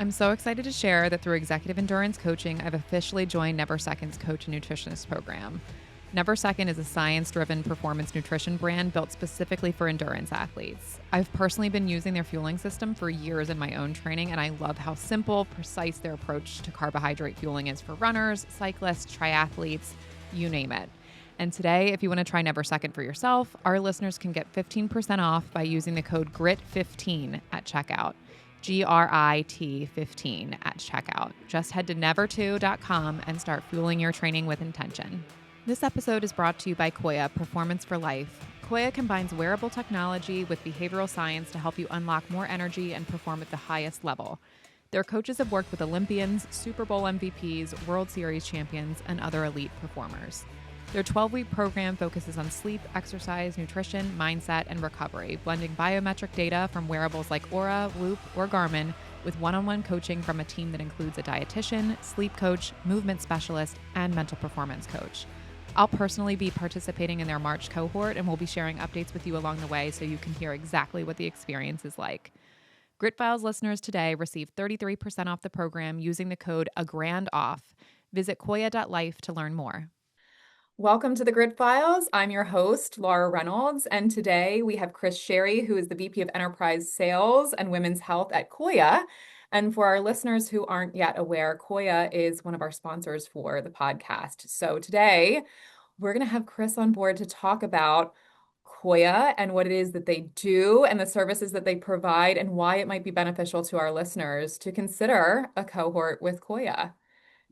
I'm so excited to share that through Executive Endurance Coaching, I've officially joined Never Second's Coach and Nutritionist program. Never Second is a science-driven performance nutrition brand built specifically for endurance athletes. I've personally been using their fueling system for years in my own training, and I love how simple, precise their approach to carbohydrate fueling is for runners, cyclists, triathletes, you name it. And today, if you want to try Never Second for yourself, our listeners can get 15% off by using the code GRIT15 at checkout. GRIT 15 at checkout. Just head to never2.com and start fueling your training with intention. This episode is brought to you by Coya, Performance for Life. Coya combines wearable technology with behavioral science to help you unlock more energy and perform at the highest level. Their coaches have worked with Olympians, Super Bowl MVPs, World Series champions, and other elite performers. Their 12-week program focuses on sleep, exercise, nutrition, mindset, and recovery, blending biometric data from wearables like Aura, Whoop, or Garmin with one-on-one coaching from a team that includes a dietitian, sleep coach, movement specialist, and mental performance coach. I'll personally be participating in their March cohort and will be sharing updates with you along the way so you can hear exactly what the experience is like. Grit Files listeners today receive 33% off the program using the code AGRANDOFF. Visit koya.life to learn more. Welcome to the Grit Files. I'm your host, Laura Reynolds, and today we have Chris Sherry, who is the VP of Enterprise Sales and Women's Health at Coya. And for our listeners who aren't yet aware, Coya is one of our sponsors for the podcast. So today we're going to have Chris on board to talk about Coya and what it is that they do and the services that they provide and why it might be beneficial to our listeners to consider a cohort with Coya.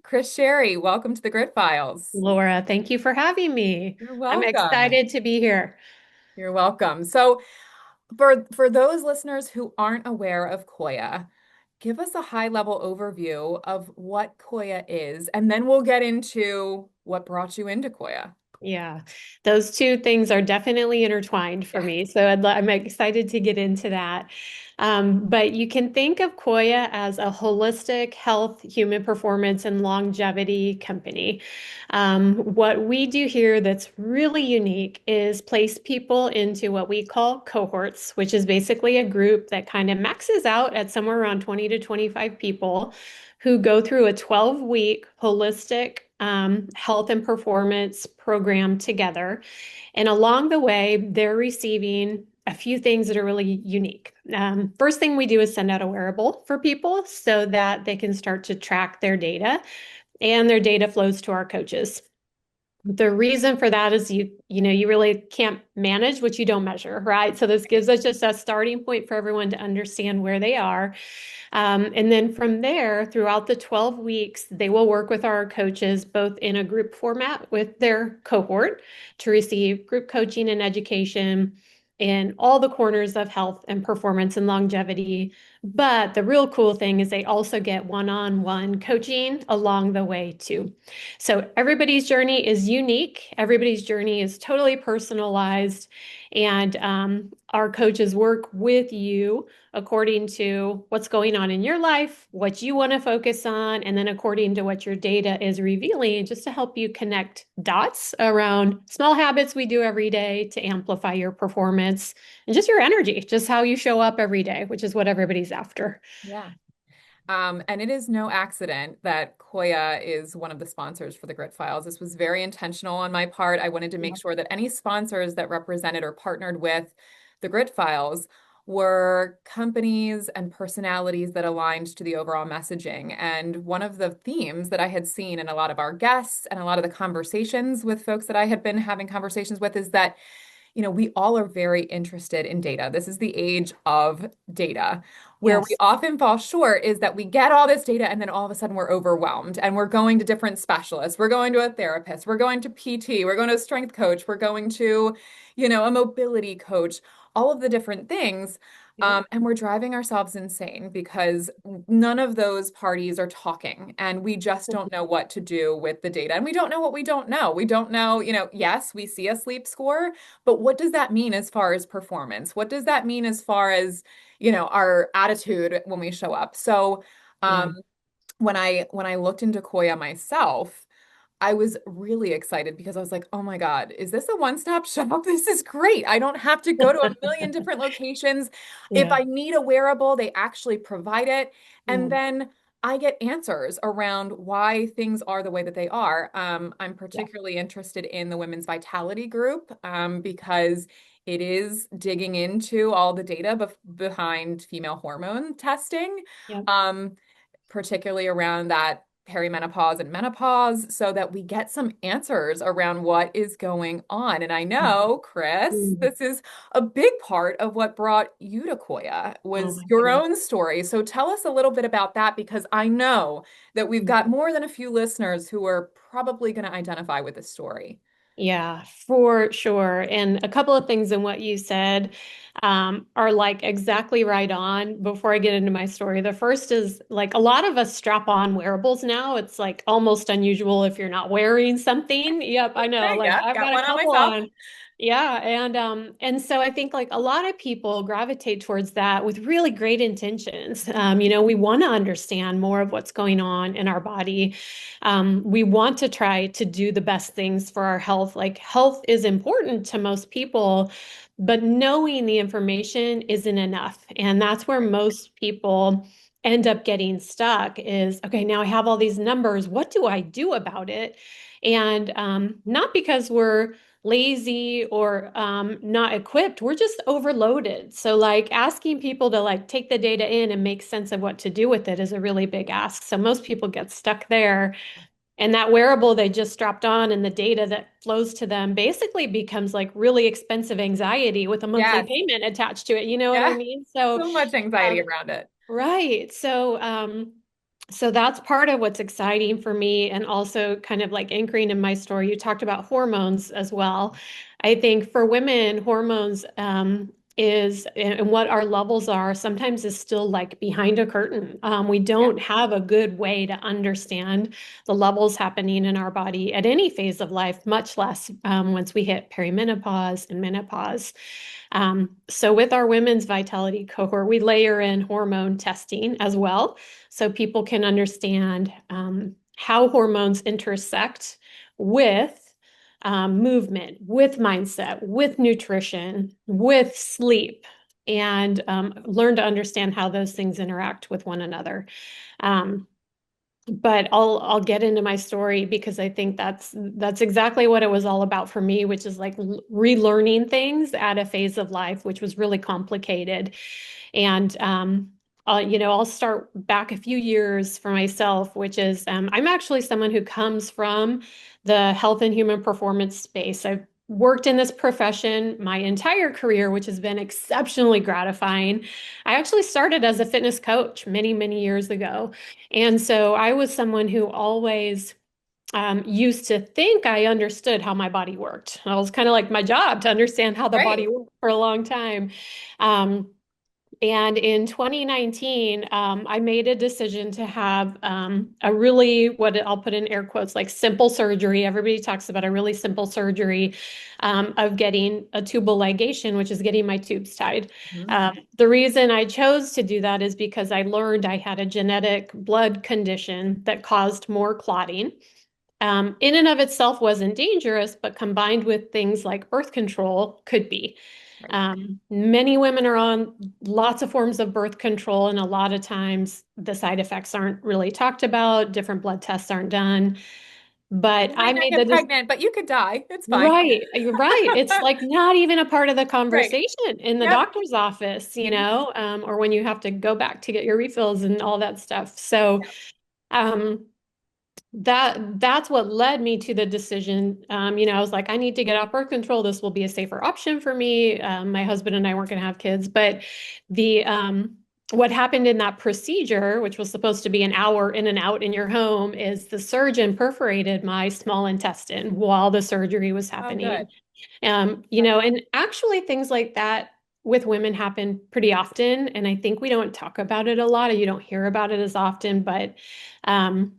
Chris Sherry, welcome to the Grit Files. Laura, thank you for having me. You're I'm welcome. excited to be here. You're welcome. So for those listeners who aren't aware of Coya, give us a high-level overview of what Coya is, and then we'll get into what brought you into Coya. Yeah, those two things are definitely intertwined for Yeah. me. So I'm excited to get into that. But you can think of Koya as a holistic health, human performance, and longevity company. What we do here that's really unique is place people into what we call cohorts, which is basically a group that kind of maxes out at somewhere around 20 to 25 people who go through a 12-week holistic health and performance program together. And along the way, they're receiving a few things that are really unique. First thing we do is send out a wearable for people so that they can start to track their data, and their data flows to our coaches. The reason for that is you really can't manage what you don't measure, right? So this gives us just a starting point for everyone to understand where they are. And then from there, throughout the 12 weeks, they will work with our coaches both in a group format with their cohort to receive group coaching and education in all the corners of health and performance and longevity. But the real cool thing is they also get one-on-one coaching along the way too. So everybody's journey is unique. Everybody's journey is totally personalized. And our coaches work with you according to what's going on in your life, what you want to focus on, and then according to what your data is revealing, just to help you connect dots around small habits we do every day to amplify your performance and just your energy, just how you show up every day, which is what everybody's after. Yeah. And it is no accident that Coya is one of the sponsors for the Grit Files. This was very intentional on my part. I wanted to make sure that any sponsors that represented or partnered with the Grit Files were companies and personalities that aligned to the overall messaging. And one of the themes that I had seen in a lot of our guests and a lot of the conversations with folks that I had been having conversations with is that we all are very interested in data. This is the age of data. Where we Yes. often fall short is that we get all this data and then all of a sudden we're overwhelmed and we're going to different specialists. We're going to a therapist. We're going to PT. We're going to a strength coach. We're going to, a mobility coach, all of the different things. And we're driving ourselves insane because none of those parties are talking and we just don't know what to do with the data. And we don't know what we don't know. We don't know, yes, we see a sleep score, but what does that mean as far as performance? What does that mean as far as, our attitude when we show up? So Yeah. when I looked into Koya myself, I was really excited because I was like, oh my God, is this a one-stop shop? This is great. I don't have to go to a million different locations. If Yeah. I need a wearable, they actually provide it. And Mm, then I get answers around why things are the way that they are. I'm yeah. particularly interested in the women's vitality group because it is digging into all the data behind female hormone testing. Yeah. Um, Particularly around that perimenopause and menopause, so that we get some answers around what is going on. And I know, Chris, Mm. this is a big part of what brought you to Koya Oh was my your goodness. own story. So tell us a little bit about that because I know that we've got more than a few listeners who are probably going to identify with this story. Yeah, for sure. And a couple of things in what you said are like exactly right on before I get into my story. The first is like a lot of us strap on wearables now. It's like almost unusual if you're not wearing something. Yep, I know. Okay, Like yeah, I've got got a one on couple myself. on. Yeah, and so I think like a lot of people gravitate towards that with really great intentions. We want to understand more of what's going on in our body. We want to try to do the best things for our health. Like health is important to most people, but knowing the information isn't enough. And that's where most people end up getting stuck is, okay, now I have all these numbers. What do I do about it? And not because we're lazy or not equipped, we're just overloaded. So like asking people to like take the data in and make sense of what to do with it is a really big ask. So most people get stuck there. And that wearable they just strapped on and the data that flows to them basically becomes like really expensive anxiety with a monthly Yes. payment attached to it. You know what I Yeah. mean? So, So much anxiety um, around it. right. So that's part of what's exciting for me and also kind of like anchoring in my story. You talked about hormones as well. I think for women, hormones is and what our levels are sometimes is still like behind a curtain. We Yeah. don't have a good way to understand the levels happening in our body at any phase of life, much less once we hit perimenopause and menopause. So with our women's vitality cohort, we layer in hormone testing as well, so people can understand how hormones intersect with movement, with mindset, with nutrition, with sleep, and learn to understand how those things interact with one another. Um, but I'll get into my story because I think that's exactly what it was all about for me, which is like relearning things at a phase of life, which was really complicated. And I'll start back a few years for myself, which is I'm actually someone who comes from the health and human performance space. I've worked in this profession my entire career, which has been exceptionally gratifying. I actually started as a fitness coach many, many years ago. And so I was someone who always used to think I understood how my body worked. It was kind of like my job to understand how the body Right. worked for a long time. Um, and in 2019, I made a decision to have a really, what I'll put in air quotes, like simple surgery. Everybody talks about a really simple surgery of getting a tubal ligation, which is getting my tubes tied. Mhm. The reason I chose to do that is because I learned I had a genetic blood condition that caused more clotting. In and of itself wasn't dangerous, but combined with things like birth control could be. Right. Many women are on lots of forms of birth control, and a lot of times the side effects aren't really talked about, different blood tests aren't done. But You I might not made get the pregnant, but you could die. It's fine. right, you're right. It's like not even a part of the Right. conversation in the Yep. doctor's office, Mhm. or when you have to go back to get your refills and all that stuff. So, Yep. um, that's what led me to the decision. I was like, I need to get off birth control. This will be a safer option for me. My husband and I weren't going to have kids, but the what happened in that procedure, which was supposed to be an hour in and out in your home, is the surgeon perforated my small intestine while the surgery was Oh, good. happening. And actually things like that with women happen pretty often, and I think we don't talk about it a lot, or you don't hear about it as often, but um,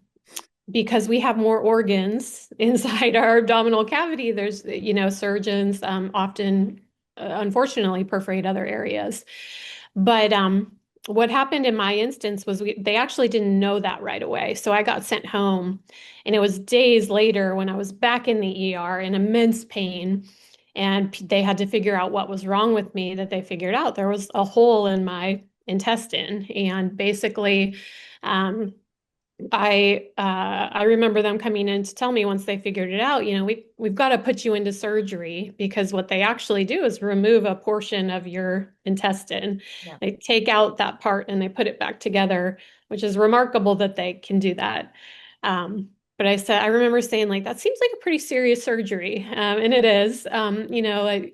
because we have more organs inside our abdominal cavity, there's, surgeons often, unfortunately, perforate other areas. But what happened in my instance was they actually didn't know that right away. So I got sent home, and it was days later when I was back in the ER in immense pain, and they had to figure out what was wrong with me, that they figured out there was a hole in my intestine. And basically, um, I remember them coming in to tell me once they figured it out, we've got to put you into surgery, because what they actually do is remove a portion of your intestine. Yeah. They take out that part and they put it back together, which is remarkable that they can do that. Um, but I remember saying, like, that seems like a pretty serious surgery. And it is. Like,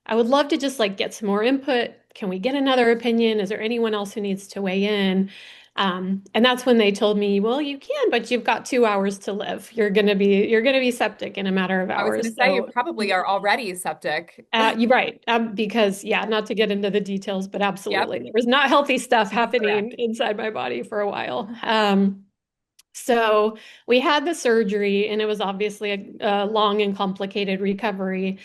I would love to just like get some more input. Can we get another opinion? Is there anyone else who needs to weigh in? And that's when they told me, well, you can, but you've got 2 hours to live. You're gonna be septic in a matter of I was going hours. to say you So probably are already septic. you're right. Because yeah, not to get into the details, but Yep. absolutely, there was not healthy stuff happening Correct. inside my body for a while. So we had the surgery, and it was obviously a long and complicated recovery.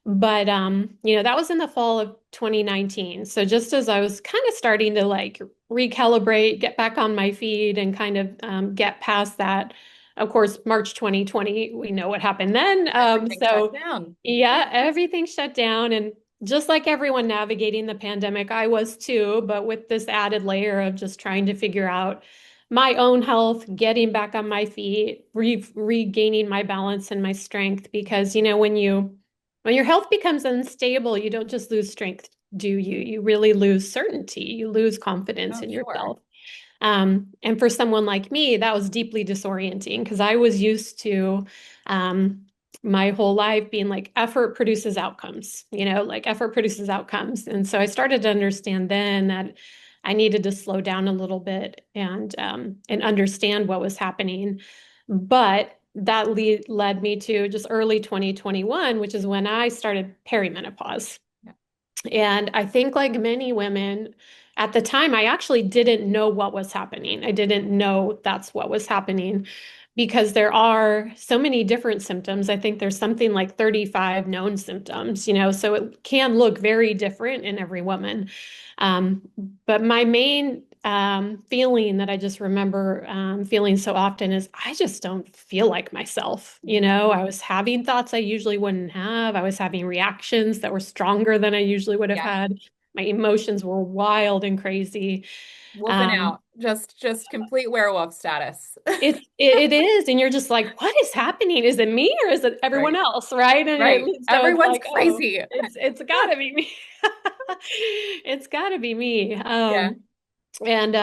But that was in the fall of 2019. So just as I was kind of starting to like recalibrate, get back on my feet, and kind of get past that. Of course, March 2020, we know what happened then. Everything shut So down. yeah, everything shut down. And just like everyone navigating the pandemic, I was too, but with this added layer of just trying to figure out my own health, getting back on my feet, regaining my balance and my strength. Because, when your health becomes unstable, you don't just lose strength, do you? You really lose certainty. You lose confidence Oh, in sure. yourself. And for someone like me, that was deeply disorienting, because I was used to um, my whole life being like effort produces outcomes, like effort produces outcomes. And so I started to understand then that I needed to slow down a little bit and understand what was happening. But that led me to just early 2021, which is when I started perimenopause. Yeah. And I think, like many women at the time, I actually didn't know what was happening. I didn't know that's what was happening, because there are so many different symptoms. I think there's something like 35 known symptoms, so it can look very different in every woman. Um, but my main feeling that I just remember feeling so often is I just don't feel like myself. I was having thoughts I usually wouldn't have. I was having reactions that were stronger than I usually would have Yeah. had. My emotions were wild and crazy. Whooping Um, out. Just complete werewolf status. it is, and you're just like, what is happening? Is it me, or is it everyone Right. else? Right? Right. So it's Everyone's like, oh, crazy. it's gotta be me. It's gotta be me. Yeah. And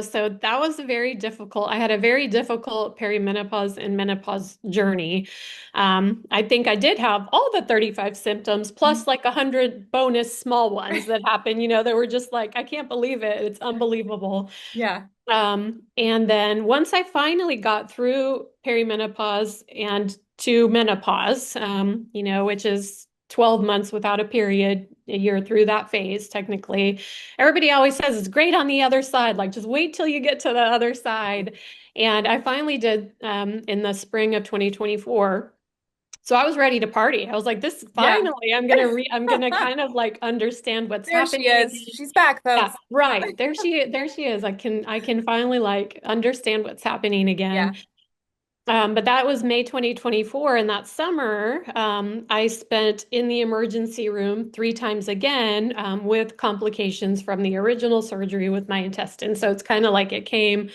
so that was I had a very difficult perimenopause and menopause journey. I think I did have all the 35 symptoms plus like 100 bonus small ones that happened, that were just like, I can't believe it. It's unbelievable. Yeah. And then once I finally got through perimenopause and to menopause, which is 12 months without a period, you're through that phase technically. Everybody always says it's great on the other side, like just wait till you get to the other side. And I finally did in the spring of 2024. So I was ready to party. I was like, this Yeah. finally, I'm gonna kind of like understand what's There she happening is. again. She's back, Yeah, folks. right. There she is. I can finally like understand what's happening Yeah. again. But that was May 2024, and that summer, I spent in the emergency room 3 times again, with complications from the original surgery with my intestine. So it's kind of like it came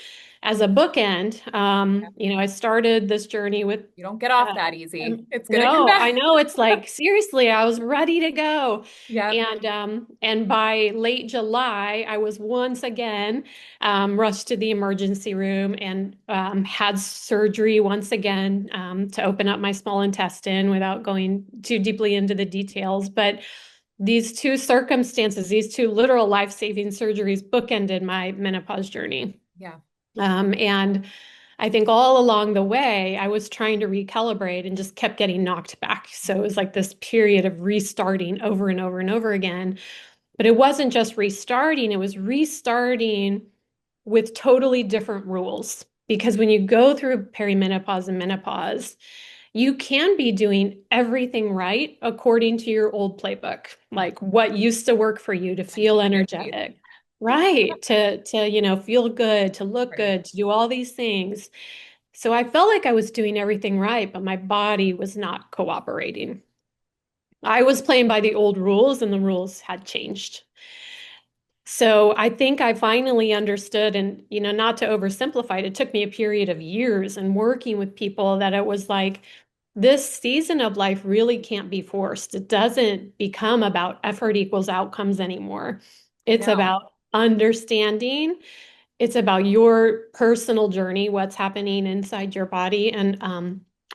as a bookend. I started this journey with You don't get off uh, that easy. It's gonna come no, I back. know, it's like seriously, I was ready to go. Yep. And by late July, I was once again rushed to the emergency room and had surgery once again to open up my small intestine, without going too deeply into the details. But these two circumstances, these two literal life-saving surgeries, bookended my menopause journey. Yeah. And I think all along the way, I was trying to recalibrate and just kept getting knocked back. So it was like this period of restarting over and over and over again. But it wasn't just restarting, it was restarting with totally different rules. Because when you go through perimenopause and menopause, you can be doing everything right according to your old playbook, like what used to work for you to And feel you energetic. right, to feel good, to look Right. good, to do all these things. So I felt like I was doing everything right, but my body was not cooperating. I was playing by the old rules and the rules had changed. So I think I finally understood, and not to oversimplify it, it took me a period of years and working with people that it was like this season of life really can't be forced. It doesn't become about effort equals outcomes anymore. It's No. about understanding. It's about your personal journey, what's happening inside your body. And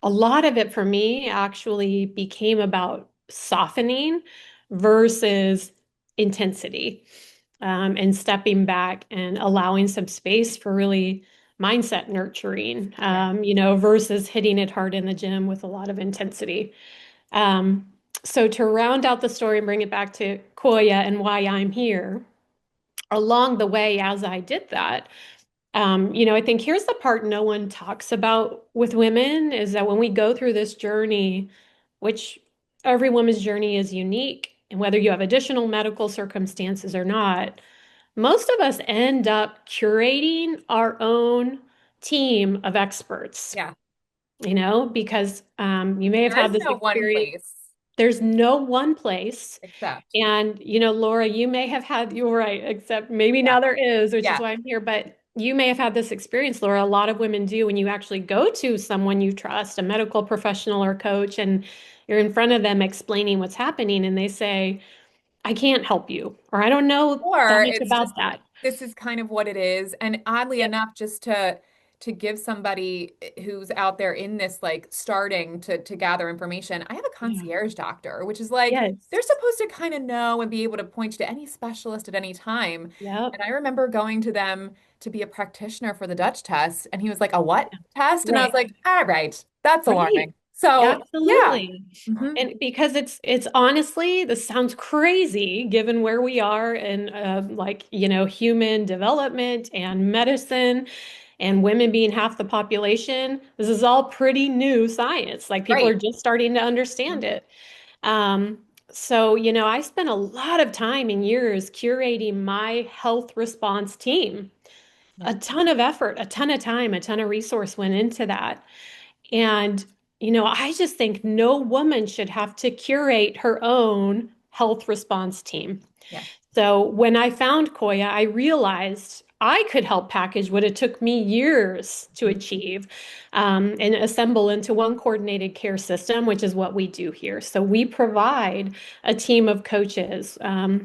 a lot of it for me actually became about softening versus intensity, and stepping back and allowing some space for really mindset nurturing, Yeah. versus hitting it hard in the gym with a lot of intensity. Um, so to round out the story and bring it back to Koya and why I'm here, along the way, as I did that, I think here's the part no one talks about with women is that when we go through this journey, which every woman's journey is unique, and whether you have additional medical circumstances or not, most of us end up curating our own team of experts, Yeah. because you may have There is had this no one experience. place There's no one place. except. And, Laura, you may have had, you're right, except maybe Yeah. now there is, which is Yeah. why I'm here. But you may have had this experience, Laura. A lot of women do when you actually go to someone you trust, a medical professional or coach, and you're in front of them explaining what's happening, and they say, I can't help you, or I don't know that Or much it's about just that. this is kind of what it is. And oddly Yep. enough, just to give somebody who's out there in this like starting to gather information, I have a Yeah. concierge doctor, which is like Yes. they're supposed to kind of know and be able to point you to any specialist at any time. Yep. And I remember going to them to be a practitioner for the Dutch test, and he was like, "A what test?" And I was Right. like, "All right, that's Right. alarming." So yeah. Absolutely. Hmm. And because it's honestly, this sounds crazy given where we are in like, human development and medicine and women being half the population. This is all pretty new science. Like people are Right. just starting to understand it. Um, so, I spent a lot of time and years curating my health response team. Yeah. A ton of effort, a ton of time, a ton of resource went into that. And, I just think no woman should have to curate her own health response team. Yeah. So when I found Koya, I realized I could help package what it took me years to Mhm. achieve, and assemble into one coordinated care system, which is what we do here. So we provide a team of coaches,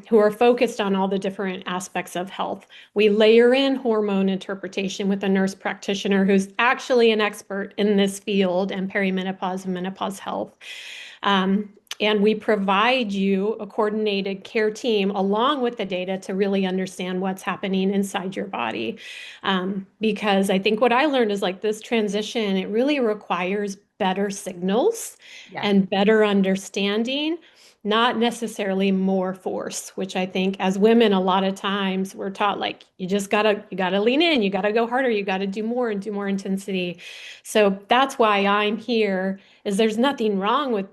who are focused on all the different aspects of health. We layer in hormone interpretation with a nurse practitioner who's actually an expert in this field and perimenopause and menopause health. Um, and we provide you a coordinated care team along with the data to really understand what's happening inside your body. Because I think what I learned is like this transition, it really requires better signals Yeah. and better understanding, not necessarily more force, which I think as women, a lot of times we're taught like you gotta lean in, you gotta go harder, you gotta do more and do more intensity. So that's why I'm here is there's nothing wrong with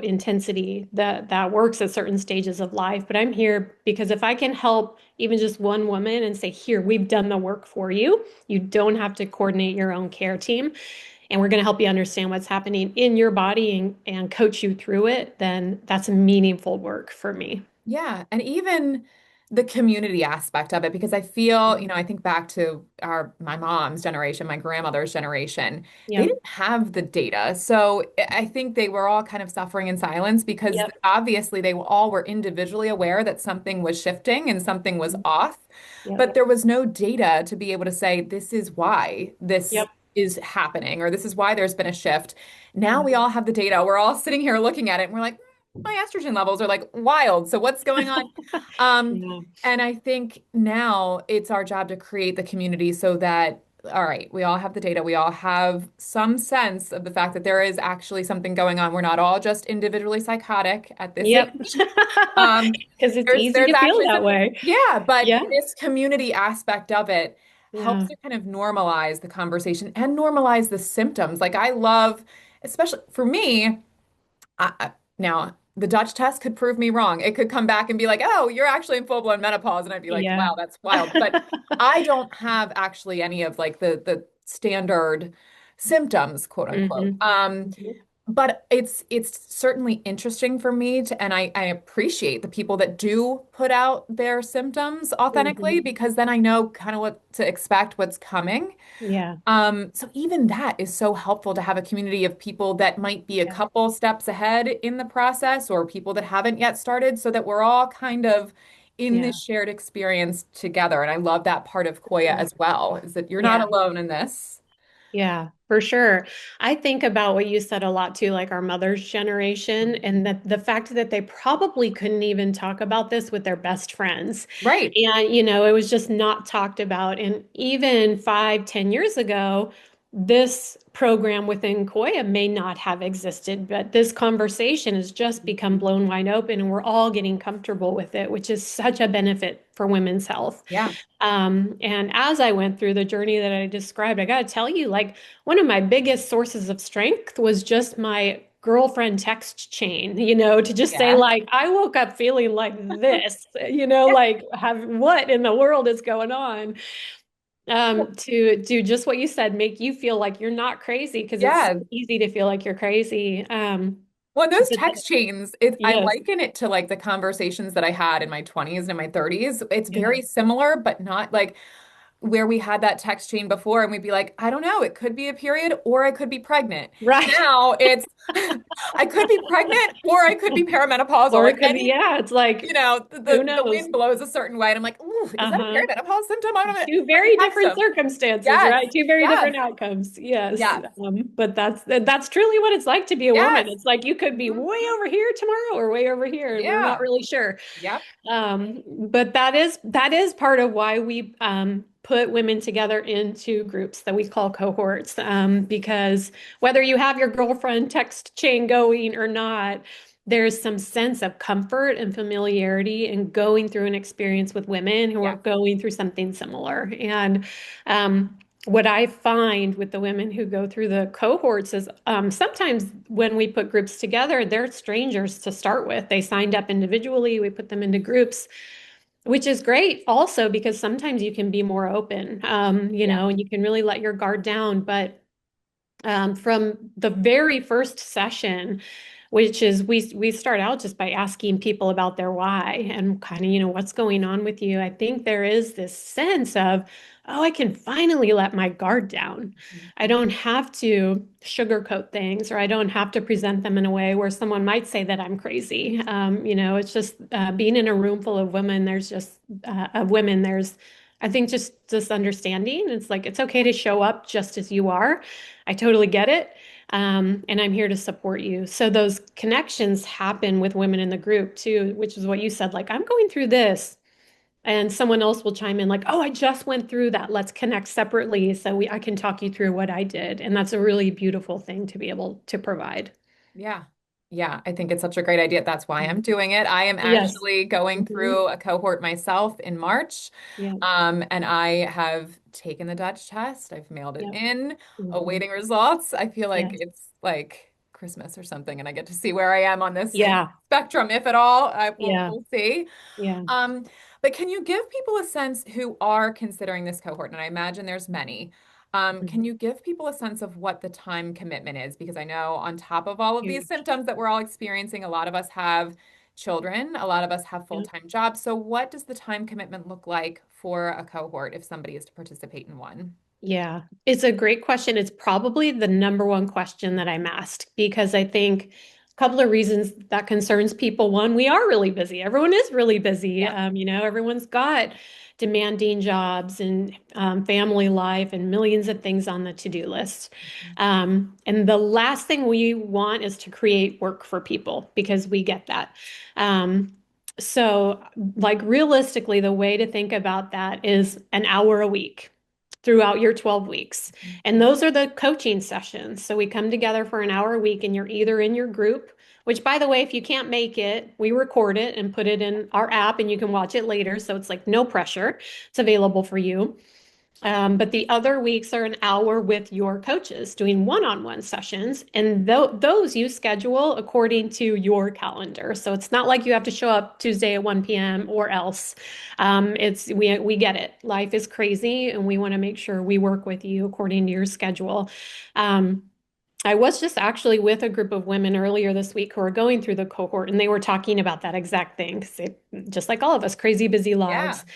intensity that works at certain stages of life, but I'm here because if I can help even just one woman and say, here, we've done the work for you, you don't have to coordinate your own care team, and we're going to help you understand what's happening in your body and coach you through it, then that's meaningful work for me. Yeah, and even the community aspect of it, because I feel, I think back to my mom's generation, my grandmother's generation, they Yep. didn't have the data. So I think they were all kind of suffering in silence because Yep. obviously they all were individually aware that something was shifting and something was off, Yep. but there was no data to be able to say, this is why this Yep. is happening, or this is why there's been a shift. Now Yeah. we all have the data. We're all sitting here looking at it and we're like, my estrogen levels are like wild. So what's going on? Um, Yeah. and I think now it's our job to create the community so that, all right, we all have the data. We all have some sense of the fact that there is actually something going on. We're not all just individually psychotic at this Yep. age. Um, Because it's there's easy there's to feel actually that something, way. yeah, but Yeah. this community aspect of it helps Yeah. to kind of normalize the conversation and normalize the symptoms. Like I love, especially for me, now the Dutch test could prove me wrong. It could come back and be like, oh, you're actually in full-blown menopause. And I'd be like, Yeah. wow, that's wild. But I don't have actually any of like the standard symptoms, quote unquote. hmm But it's certainly interesting for me to, and I appreciate the people that do put out their symptoms authentically, hmm because then I know kind of what to expect, what's coming. Yeah. So even that is so helpful to have a community of people that might be a Yeah. couple steps ahead in the process, or people that haven't yet started, so that we're all kind of in Yeah. this shared experience together. And I love that part of Koya Sure. as well, is that you're not Yeah. alone in this. Yeah, for sure. I think about what you said a lot too, like our mother's generation, and that the fact that they probably couldn't even talk about this with their best friends. Right. And, it was just not talked about. And even 5, 10 years ago, this program within Koya may not have existed, but this conversation has just become blown wide open, and we're all getting comfortable with it, which is such a benefit for women's health. Yeah. And as I went through the journey that I described, I got to tell you, like, one of my biggest sources of strength was just my girlfriend text chain, to just say, Yeah. like, I woke up feeling like this, like, have what in the world is going on? To do just what you said, make you feel like you're not crazy, because it's so Yeah. easy to feel like you're crazy. Well, those But text chains, I yes, liken it to like the conversations that I had in my 20s and in my 30s. It's yeah, very similar, but not like where we had that text chain before, and we'd be like, I don't know, it could be a period or I could be pregnant. right. Now it's I could be pregnant or I could be perimenopausal. Or Like it could be, any, yeah, it's like, who the knows? wind blows a certain way, and I'm like, ooh, is that a Uh-huh. perimenopause symptom? I don't know. Two Let me very text different them. circumstances, Yes, right? Two very yes, different outcomes. Yes. yes, But that's truly what it's like to be a woman. yes. It's like you could be Mhm. way over here tomorrow or way over here, and we're not Yeah. really sure. Yep. But that is part of why we put women together into groups that we call cohorts. Because whether you have your girlfriend text chain going or not, there's some sense of comfort and familiarity in going through an experience with women who are Yes. going through something similar. And what I find with the women who go through the cohorts is sometimes when we put groups together, they're strangers to start with. They signed up individually, we put them into groups, which is great also because sometimes you can be more open, Yeah. and you can really let your guard down. But from the very first session, which is we start out just by asking people about their why and kind of, what's going on with you. I think there is this sense of, oh, I can finally let my guard down. I don't have to sugarcoat things, or I don't have to present them in a way where someone might say that I'm crazy. It's just being in a room full of women. There's I think just understanding. It's like it's okay to show up just as you are. I totally get it. And I'm here to support you. So those connections happen with women in the group too, which is what you said, like, I'm going through this. And someone else will chime in like, oh, I just went through that. Let's connect separately so I can talk you through what I did. And that's a really beautiful thing to be able to provide. Yeah. Yeah, I think it's such a great idea. That's why I'm doing it. I am Yes. actually going hmm through a cohort myself in March. Yeah. And I have taken the Dutch test. I've mailed it Yeah. in, hmm awaiting results. I feel like Yes. it's like Christmas or something, and I get to see where I am on this Yeah. spectrum, if at all. Yeah. We'll see. Yeah. Um, but can you give people a sense who are considering this cohort? And I imagine there's many. Can Mhm. you give people a sense of what the time commitment is? Because I know on top of all of these Huge. symptoms that we're all experiencing, a lot of us have children, a lot of us have Yeah. full-time jobs. So what does the time commitment look like for a cohort if somebody is to participate in one? Yeah, it's a great question. It's probably the number one question that I'm asked because I think a couple of reasons that concerns people. One, we are really busy. Everyone is really busy. Yeah. Everyone's got demanding jobs and family life and millions of things on the to-do list. And the last thing we want is to create work for people because we get that. So, like realistically, the way to think about that is an hour a week throughout your 12 weeks. And those are the coaching sessions. So we come together for an hour a week, and you're either in your group, which, by the way, if you can't make it, we record it and put it in our app and you can watch it later. So it's like no pressure, it's available for you. But the other weeks are an hour with your coaches doing one-on-one sessions, and those you schedule according to your calendar. So it's not like you have to show up Tuesday at 1 p.m. or else. It's we get it. Life is crazy, and we want to make sure we work with you according to your schedule. Um, I was just actually with a group of women earlier this week who are going through the cohort, and they were talking about that exact thing. 'Cause just like all of us, crazy busy Yeah. lives.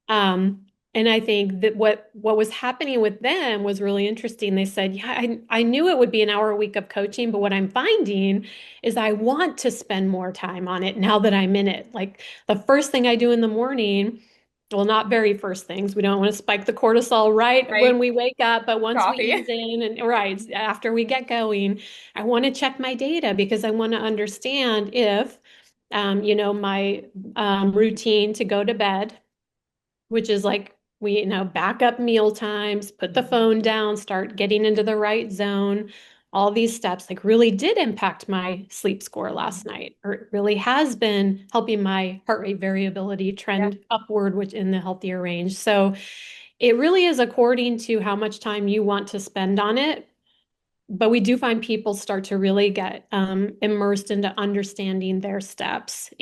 Um, and I think that what was happening with them was really interesting. They said, "Yeah, I knew it would be an hour a week of coaching, but what I'm finding is I want to spend more time on it now that I'm in it. Like the first thing I do in the morning." Well, not very first things. We don't want to spike the cortisol right when Right. we wake up, but once we Coffee. ease in and right after we get going, I want to check my data because I want to understand if, my routine to go to bed, which is like we, back up meal times, put the phone down, start getting into the right zone. All these steps like really did impact my sleep score last night, or it really has been helping my heart rate variability Yeah. trend upward, which in the healthier range. So it really is according to how much time you want to spend on it. But we do find people start to really get immersed into understanding their steps.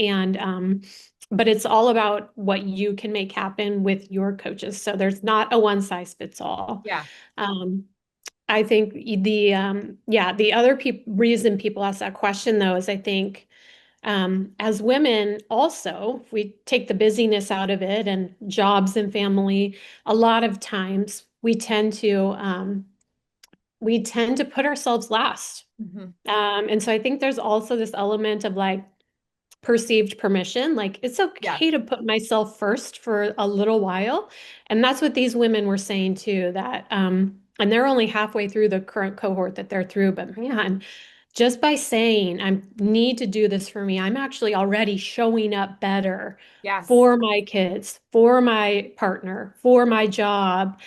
But it's all about what you can make happen with your coaches. So there's not a one size fits all. Yeah. Um, I think the other reason people ask that question though is I think as women also, if we take the busyness out of it and jobs and family, a lot of times we tend to put ourselves last. Hmm. And so I think there's also this element of like perceived permission. Like it's Yeah. okay to put myself first for a little while. And that's what these women were saying too, that, and they're only halfway through the current cohort that they're through, but man, just by saying I need to do this for me, I'm actually already showing up better Yes. for my kids, for my partner, for my job.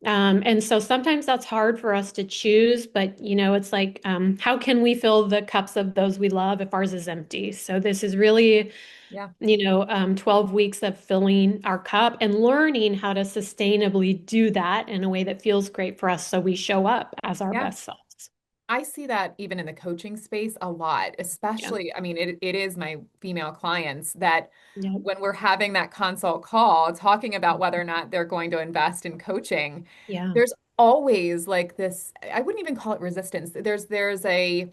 And so sometimes that's hard for us to choose, but it's like, how can we fill the cups of those we love if ours is empty? So this is really, Yeah. 12 weeks of filling our cup and learning how to sustainably do that in a way that feels great for us so we show up as our Yeah. best selves. I see that even in the coaching space a lot, Yeah. especially, I mean, it is my female clients that Yeah. when we're having that consult call, talking about whether or not they're going to invest in coaching, Yeah. there's always like this, I wouldn't even call it resistance. There's a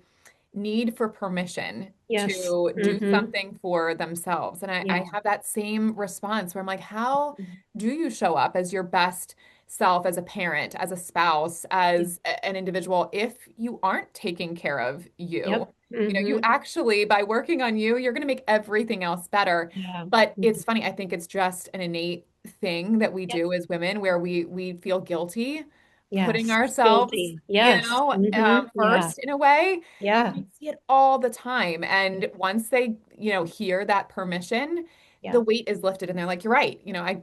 need for permission Yes. to do Hmm. something for themselves. And I Yeah. have that same response where I'm like, how do you show up as your best self, as a parent, as a spouse, Yeah. as an individual, if you aren't taking care of you? Yep. You know, you Hmm. actually, by working on you, you're going to make everything else better. Yeah. But Mhm. it's funny, I think it's just an innate thing that we Yep. do as women where we feel guilty putting Yes. ourselves, Guilty. Yes. Hmm. Yeah. first in a way. And Yeah. I see it all the time. Yeah. And once they, hear that permission, the Yeah. weight is lifted and they're like, you're right.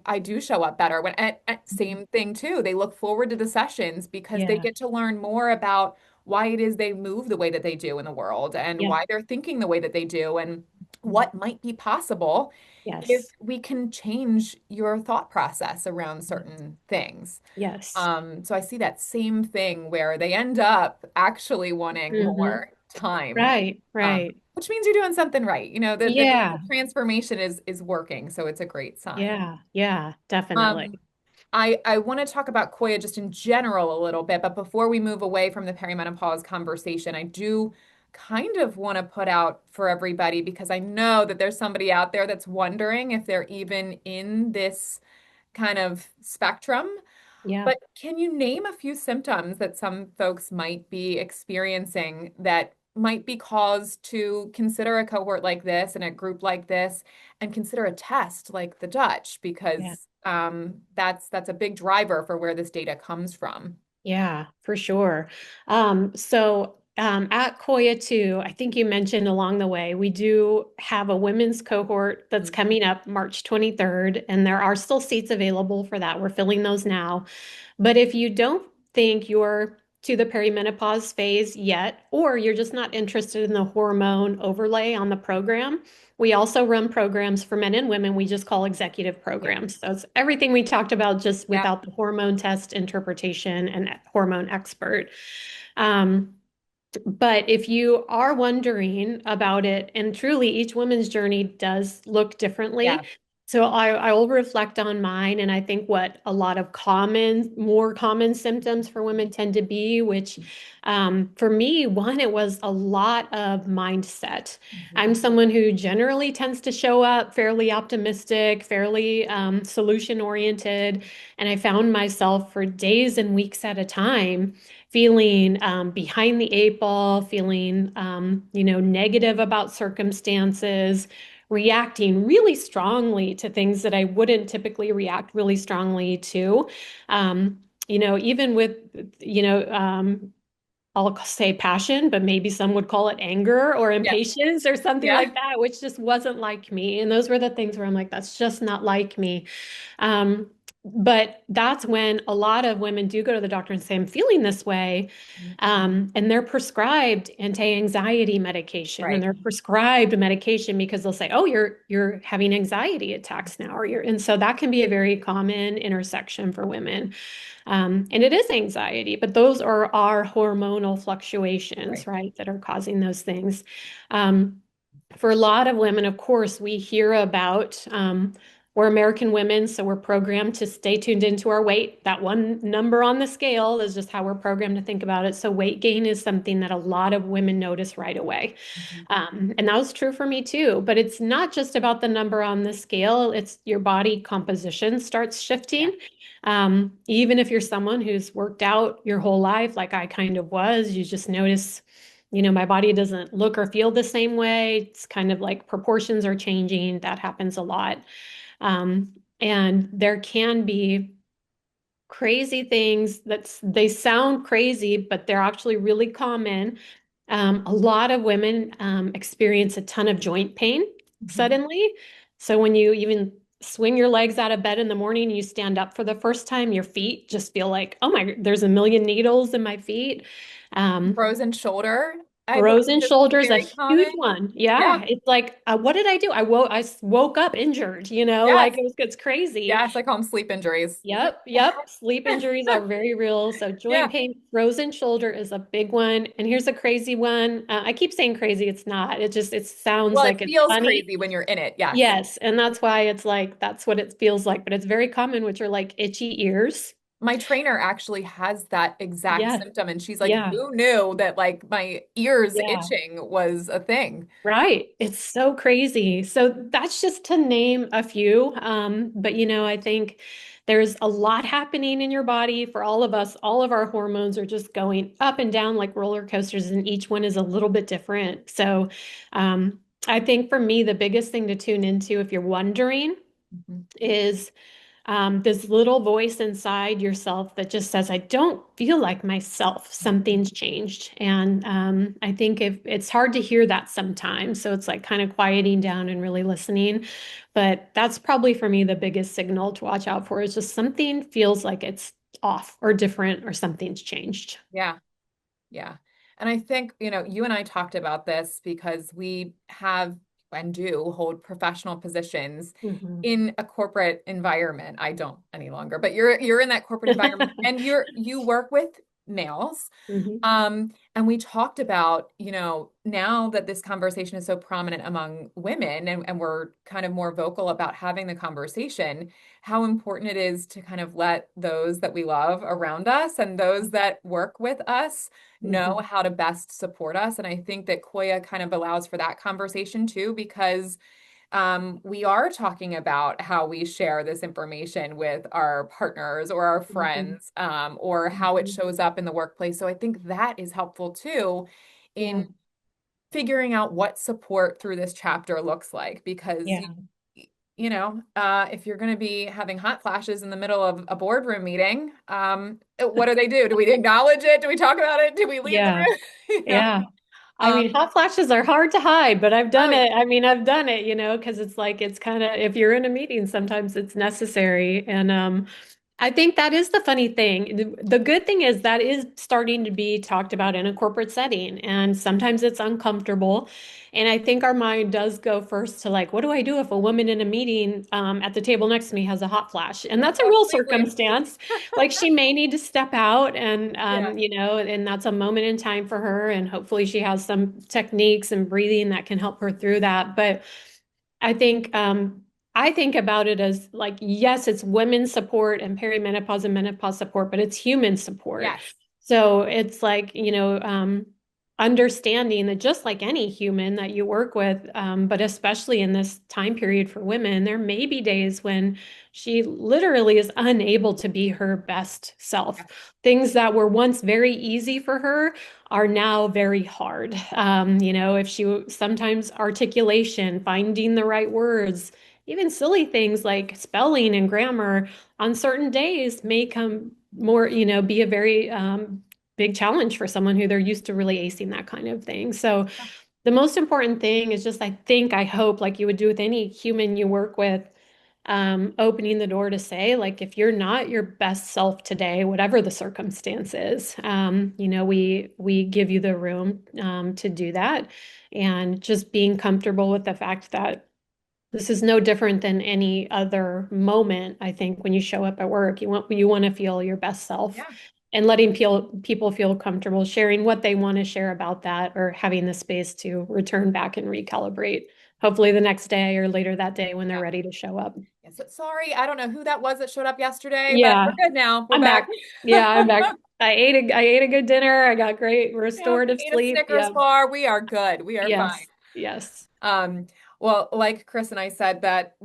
I do show up better. Mhm. Same thing too. They look forward to the sessions because they Yeah. get to learn more about why it is they move the way that they do in the world and Yeah. why they're thinking the way that they do and Mhm. what might be possible if Yes. we can change your thought process around Yes. certain things. Yes. So I see that same thing where they end up actually wanting Hmm. more time, Right. Right. which means you're doing something right. The Yeah. transformation is working, so it's a great sign. Yeah. Yeah. Um, Definitely. I want to talk about Koya just in general a little bit, but before we move away from the perimenopause conversation, I do kind of want to put out for everybody because I know that there's somebody out there that's wondering if they're even in this kind of spectrum. Yeah. But can you name a few symptoms that some folks might be experiencing that might be cause to consider a cohort like this and a group like this and consider a test like the Dutch? Yeah. Because that's a big driver for where this data comes from. Yeah, for sure. At Koya too, I think you mentioned along the way, we do have a women's cohort that's Mhm. coming up March 23rd, and there are still seats available for that. We're filling those now. But if you don't think you're to the perimenopause phase yet, or you're just not interested in the hormone overlay on the program, we also run programs for men and women we just call executive Yeah. programs. So it's everything we talked about just Yeah. without the hormone test interpretation and hormone expert. Um, but if you are wondering about it, and truly each woman's journey does look Yeah. differently. So I will reflect on mine, and I think what a lot of more common symptoms for women tend to be, which for me, one, it was a lot of mindset. Mhm. I'm someone who generally tends to show up fairly optimistic, fairly solution oriented, and I found myself for days and weeks at a time feeling behind the eight ball, feeling negative about circumstances, reacting really strongly to things that I wouldn't typically react really strongly to. Even with you know I'll say passion, but maybe some would call it anger or Yeah. impatience or something Yeah. like that, which just wasn't like me. And those were the things where I'm like, that's just not like me. Um, but that's when a lot of women do go to the doctor and say, I'm feeling this way. Mhm. And they're prescribed anti-anxiety medication and Right. they're prescribed medication because they'll say, oh, you're having anxiety attacks now, or you're, and so that can be a very common intersection for women. And it is anxiety, but those are our hormonal fluctuations, Right. right, that are causing those things. Um, for a lot of women, of course, we hear about we're American women, so we're programmed to stay tuned into our weight. That one number on the scale is just how we're programmed to think about it. So weight gain is something that a lot of women notice right away. Mhm. And that was true for me too. But it's not just about the number on the scale, it's your body composition starts Yeah. shifting. Even if you're someone who's worked out your whole life, like I kind of was, you just notice, my body doesn't look or feel the same way. It's kind of like proportions are changing. That happens a lot. And there can be crazy things they sound crazy, but they're actually really common. A lot of women experience a ton of joint pain Mhm. suddenly. So when you even swing your legs out of bed in the morning and you stand up for the first time, your feet just feel like, oh my, there's a million needles in my feet. Um, Frozen shoulder, I believe Frozen is shoulders, a very huge common. one. Yeah. Yeah, it's like, what did I do? I woke up injured, Yes. like it's crazy. Yes. I call them sleep injuries. Yep, yep. Sleep injuries are very real. So Yeah. joint pain, frozen shoulder is a big one. And here's a crazy one. I keep saying crazy, it's not. It sounds Well, it like it's feels funny. crazy when you're in it. Yes. Yes, and that's why it's like that's what it feels like, but it's very common, which are like itchy ears. My trainer actually has that exact Yeah, symptom, and she's like, yeah, "Who knew that like my ears yeah. itching was a thing?" Right. It's so crazy. So that's just to name a few. But I think there's a lot happening in your body for all of us. All of our hormones are just going up and down like roller coasters, and each one is a little bit different. So I think for me, the biggest thing to tune into, if you're wondering, Mhm. is this little voice inside yourself that just says, I don't feel like myself. Something's changed. And I think if it's hard to hear that sometimes. So it's like kind of quieting down and really listening. But that's probably for me the biggest signal to watch out for is just something feels like it's off or different or something's changed. Yeah. Yeah. And I think, you and I talked about this because we have and do hold professional positions Mhm. in a corporate environment. I don't any longer, but you're in that corporate environment and you work with males. Mhm. And we talked about, now that this conversation is so prominent among women and we're kind of more vocal about having the conversation, how important it is to kind of let those that we love around us and those that work with us know Mhm. how to best support us. And I think that Koya kind of allows for that conversation too, because we are talking about how we share this information with our partners or our Mhm. friends, or how it Mhm. shows up in the workplace. So I think that is helpful too Yeah. in figuring out what support through this chapter looks like. Because Yeah. if you're going to be having hot flashes in the middle of a boardroom meeting, what do they do? Do we acknowledge it? Do we talk about it? Do we leave the Yeah. room? Yeah. I Um, mean, hot flashes are hard to hide, but I've oh done yeah, it. I mean, I've done it, because it's like it's kind of if you're in a meeting, sometimes it's necessary. And I think that is the funny thing. The good thing is that is starting to be talked about in a corporate setting, and sometimes it's uncomfortable. And I think our mind does go first to like, what do I do if a woman in a meeting at the table next to me has a hot flash? And that's a real Completely. circumstance. Like she may need to step out, and Yeah. and that's a moment in time for her. And hopefully she has some techniques and breathing that can help her through that. But I think I think about it as like, yes, it's women's support and perimenopause and menopause support, but it's human support. Yes. So it's like, understanding that just like any human that you work with, but especially in this time period for women, there may be days when she literally is unable to be her best self. Yes. Things that were once very easy for her are now very hard. If she sometimes articulation, finding the right words, even silly things like spelling and grammar on certain days may come more, be a very big challenge for someone who they're used to really acing that kind of thing. So the most important thing is just, I hope, like you would do with any human you work with, opening the door to say, like, if you're not your best self today, whatever the circumstances, we give you the room to do that, and just being comfortable with the fact that this is no different than any other moment. I think when you show up at work, you want to feel your best self, Yeah. and letting people feel comfortable sharing what they want to share about that, or having the space to return back and recalibrate, hopefully the next day or later that day when they're Yeah. ready to show up. Yeah. So, sorry, I don't know who that was that showed up yesterday, but Yeah, we're good now. We're I'm back. back. Yeah, I'm back. I ate a good dinner. I got great Yep. restorative Ate a sleep. Snickers Yeah. bar. We are good. We are fine. Yes. Yes. Um, well, like Chris and I said, that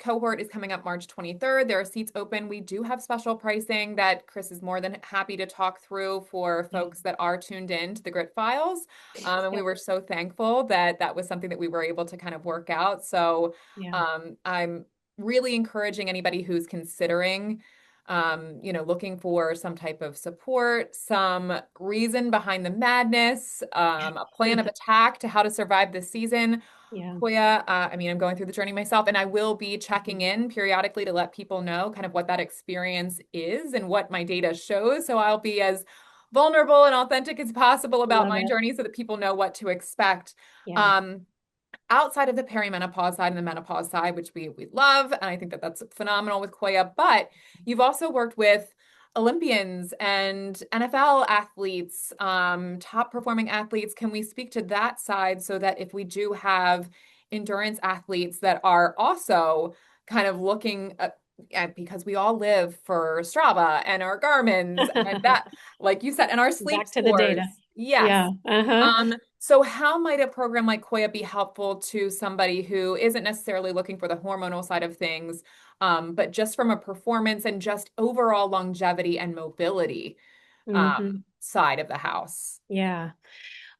cohort is coming up March 23rd. There are seats open. We do have special pricing that Chris is more than happy to talk through for Yeah. folks that are tuned in to the Grit Files. And we Yep. were so thankful that that was something that we were able to kind of work out. So Yeah. I'm really encouraging anybody who's considering looking for some type of support, some reason behind the madness, a plan of attack to how to survive this season. Yeah. Koya, I mean, I'm going through the journey myself, and I will be checking Mhm. in periodically to let people know kind of what that experience is and what my data shows. So I'll be as vulnerable and authentic as possible about Love my it. journey so that people know what to expect. Yeah. Um, Outside of the perimenopause side and the menopause side, which we love, and I think that that's phenomenal with Koya, but you've also worked with Olympians and NFL athletes, top performing athletes. Can we speak to that side so that if we do have endurance athletes that are also kind of looking at, because we all live for Strava and our Garmin's and that, like you said, and our sleep Back to the data. scores. Yes. Yeah. Uh-huh. So how might a program like Koya be helpful to somebody who isn't necessarily looking for the hormonal side of things, but just from a performance and just overall longevity and mobility Hmm. side of the house? Yeah.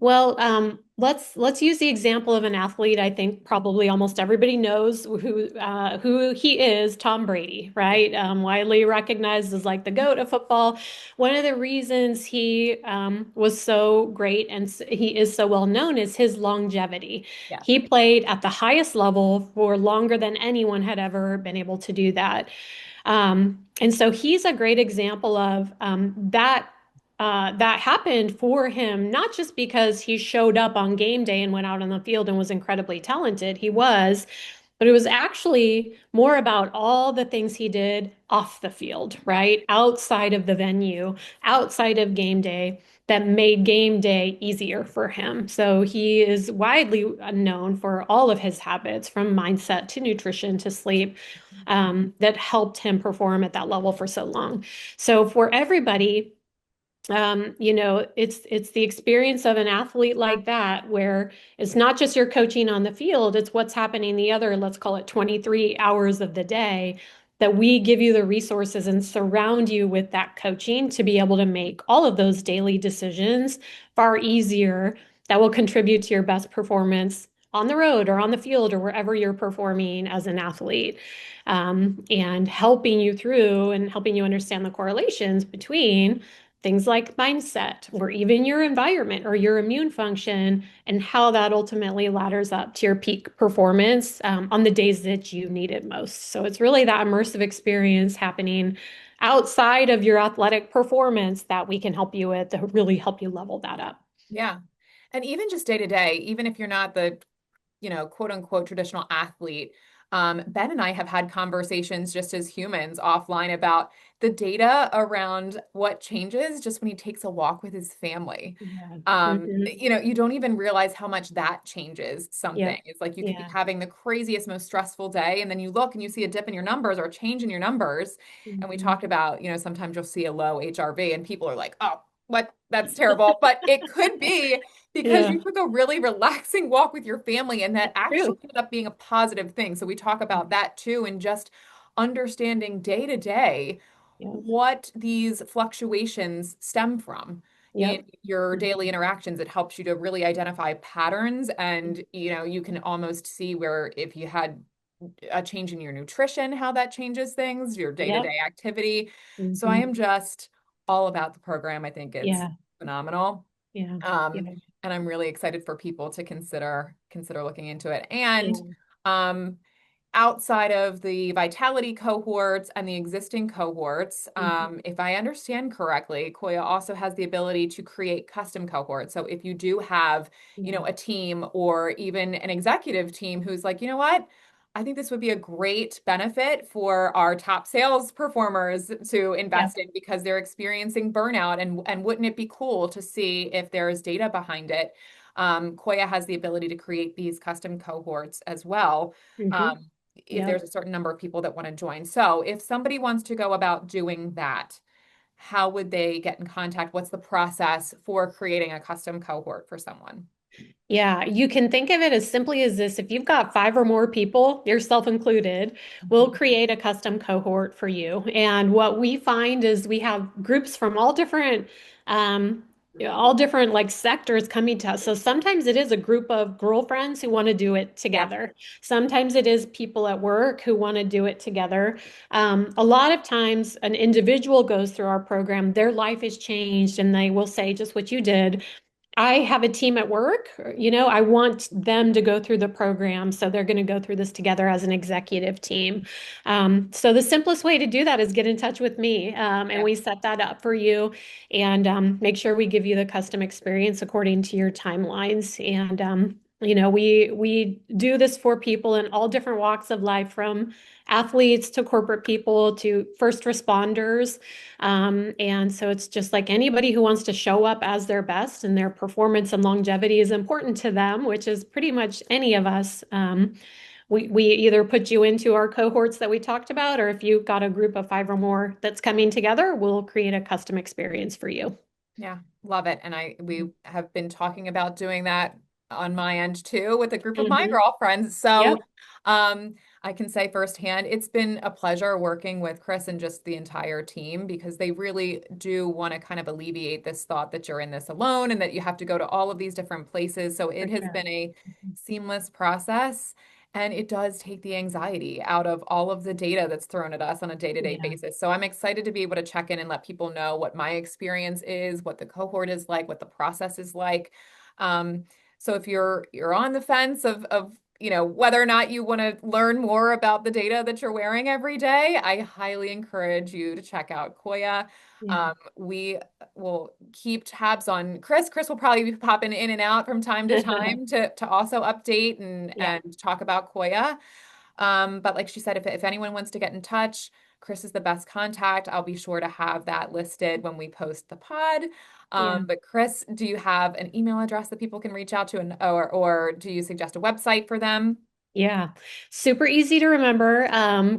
Well, let's use the example of an athlete. I think probably almost everybody knows who he is, Tom Brady, Yeah. right? Widely recognized as like the GOAT of football. One of the reasons he was so great and he is so well known is his longevity. Yes. He played at the highest level for longer than anyone had ever been able to do that. And so he's a great example of that happened for him, not just because he showed up on game day and went out on the field and was incredibly talented. He was, but it was actually more about all the things he did off the field, Yeah. right? Outside of the venue, outside of game day, that made game day easier for him. So he is widely known for all of his habits, from mindset to nutrition to sleep, that helped him perform at that level for so long. So for everybody, it's the experience of an athlete like that, where it's not just your coaching on the field, it's what's happening the other, let's call it 23 hours of the day, that we give you the resources and surround you with that coaching to be able to make all of those daily decisions far easier, that will contribute to your best performance on the road or on the field or wherever you're performing as an athlete, and helping you through and helping you understand the correlations between things like mindset or even your environment or your immune function, and how that ultimately ladders up to your peak performance on the days that you need it most. So it's really that immersive experience happening outside of your athletic performance that we can help you with to really help you level that up. Yeah. And even just day to day, even if you're not the, quote unquote traditional athlete, Ben and I have had conversations just as humans offline about the data around what changes just when he takes a walk with his family. Yeah. Hmm. You don't even realize how much that changes something. Yep. It's like you could be Yeah. having the craziest, most stressful day, and then you look and you see a dip in your numbers or a change in your numbers. And we Hmm. talked about, sometimes you'll see a low HRV and people are like, oh, what? That's terrible. But it could be because Yeah. you took a really relaxing walk with your family and that It's actually true. ended up being a positive thing. So we talk about that too, and just understanding day to day Yep. what these fluctuations stem from in Yep. your daily Mhm. interactions. It helps you to really identify patterns, and you can almost see where if you had a change in your nutrition, how that changes things, your Yep. day-to-day activity. So I Hmm. am just all about the program. I think it's Yeah. phenomenal. Yeah. Um, Yeah. and I'm really excited for people to consider looking into it. And Yeah. um, outside of the vitality cohorts and the existing cohorts, Mhm. if I understand correctly, Koya also has the ability to create custom cohorts. So if you do have, Yeah. a team or even an executive team who's like, you know what? I think this would be a great benefit for our top sales performers to Yep. invest in because they're experiencing burnout. And wouldn't it be cool to see if there is data behind it? Koya has the ability to create these custom cohorts as well. Hmm. Um, if there's Yep. a certain number of people that want to join. So if somebody wants to go about doing that, how would they get in contact? What's the process for creating a custom cohort for someone? Yeah, you can think of it as simply as this. If you've got five or more people, yourself included, we'll Mhm. create a custom cohort for you. And what we find is we have groups from um, all different like sectors coming to us. So sometimes it is a group of girlfriends who want to do it Yeah, together. Sometimes it is people at work who want to do it together. A lot of times an individual goes through our program, their life is changed, and they will say just what you did. I have a team at work, I want them to go through the program. So they're going to go through this together as an executive team. So the simplest way to do that is get in touch with me. And yeah, we set that up for you and make sure we give you the custom experience according to your timelines. And, we do this for people in all different walks of life, from athletes to corporate people to first responders. And so it's just like anybody who wants to show up as their best, and their performance and longevity is important to them, which is pretty much any of us. We either put you into our cohorts that we talked about, or if you've got a group of five or more that's coming together, we'll create a custom experience for you. yeah. Love it. And we have been talking about doing that on my end too with a group of my Hmm. girlfriends. So Yep. um, I can say firsthand, it's been a pleasure working with Chris and just the entire team because they really do want to kind of alleviate this thought that you're in this alone and that you have to go to all of these different places. So For it has sure. been a seamless process. And it does take the anxiety out of all of the data that's thrown at us on a day-to-day Yeah. basis. So I'm excited to be able to check in and let people know what my experience is, what the cohort is like, what the process is like. Um, so if you're on the fence of whether or not you want to learn more about the data that you're wearing every day, I highly encourage you to check out Koya. Yeah. We will keep tabs on Chris. Chris will probably be popping in and out from time to time to also update Yeah. and talk about Koya. But like she said, if anyone wants to get in touch, Chris is the best contact. I'll be sure to have that listed when we post the pod. Yeah. But Chris, do you have an email address that people can reach out to, or do you suggest a website for them? Yeah, super easy to remember.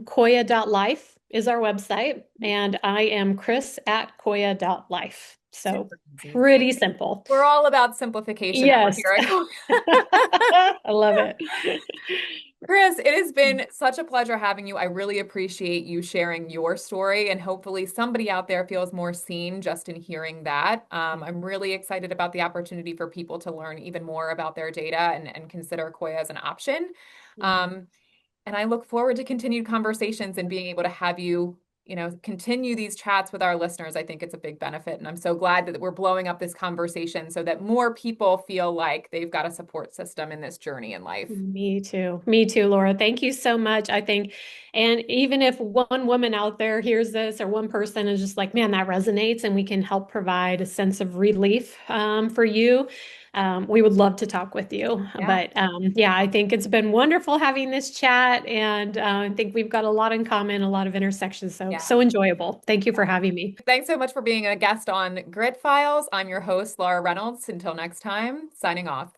Coya.life is our website, and I am Chris at coya.life. So Super easy. pretty simple. We're all about simplification over Yes, here at I love it. Chris, it has been such a pleasure having you. I really appreciate you sharing your story, and hopefully somebody out there feels more seen just in hearing that. I'm really excited about the opportunity for people to learn even more about their data and consider Koya as an option. Yeah. Um, and I look forward to continued conversations and being able to have you continue these chats with our listeners, I think it's a big benefit. And I'm so glad that we're blowing up this conversation so that more people feel like they've got a support system in this journey in life. Me too. Me too, Laura. Thank you so much. I think, and even if one woman out there hears this or one person is just like, man, that resonates, and we can help provide a sense of relief for you, we would love to talk with you. Yeah. But yeah, I think it's been wonderful having this chat, and I think we've got a lot in common, a lot of intersections. So, Yeah. so enjoyable. Thank you for having me. Thanks so much for being a guest on Grit Files. I'm your host, Laura Reynolds. Until next time, signing off.